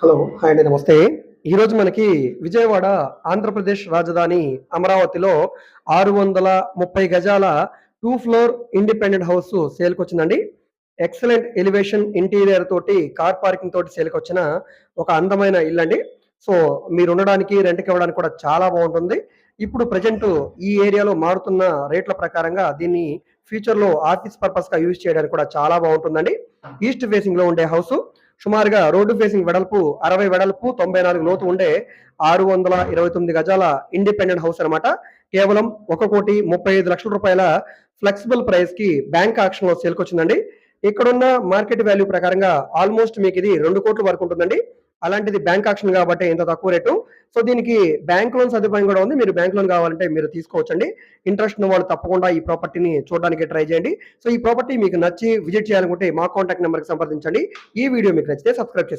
Hello. Hi అండి. నమస్తే. ఈరోజు మనకి విజయవాడ ఆంధ్రప్రదేశ్ రాజధాని అమరావతిలో 630 గజాల 2 ఫ్లోర్ ఇండిపెండెంట్ హౌస్ సేల్‌కొచ్చిందండి. ఎక్సలెంట్ ఎలివేషన్ ఇంటీరియర్ తోటి కార్ పార్కింగ్ తోటి సేల్‌కొచ్చిన ఒక అందమైన ఇల్లండి. సో, మీరుండడానికి, రెంట్‌కి ఇవ్వడానికి కూడా చాలా బావుంటుంది. ఇప్పుడు ప్రెజెంట్ ఈ ఏరియాలో మారుతున్న రేట్ల ప్రకారంగా దీన్ని ఫ్యూచర్‌లో ఆఫీస్ పర్పస్‌గా యూజ్ చేయడానికి కూడా చాలా బావుంటుందండి. ఈస్ట్ ఫేసింగ్‌లో ఉండే హౌసు. సుమారుగా రోడ్డు ఫేసింగ్ వెడల్పు 60 వెడల్పు, 94 లోతు ఉండే 629 గజాల ఇండిపెండెంట్ హౌస్ అనమాట. కేవలం 1,35,00,000 రూపాయల ఫ్లెక్సిబుల్ ప్రైస్‌కి బ్యాంక్ ఆక్షన్‌లో సేల్‌కొచ్చిందండి. ఇక్కడున్న మార్కెట్ వాల్యూ ప్రకారంగా ఆల్మోస్ట్ మీకిది 2,00,00,000 వరకు ఉంటుందండి. అలాంటిది బ్యాంక్ ఆక్షన్ కాబట్టి ఇంత తక్కువ రేటు. సో, దీనికి బ్యాంక్ లోన్ సదుపాయం కూడా ఉంది. మీరు బ్యాంక్ లోన్ కావాలంటే మీరు తీసుకోవచ్చండి. ఇంట్రెస్ట్ ఉన్న వాళ్ళు తప్పకుండా ఈ ప్రాపర్టీని చూడడానికి ట్రై చేయండి. సో, ఈ ప్రాపర్టీ మీకు నచ్చి విజిట్ చేయాలనుకుంటే మా కాంటాక్ట్ నంబర్‌కి సంప్రదించండి. ఈ వీడియో మీకు నచ్చితే సబ్స్క్రైబ్ చేసుకోండి.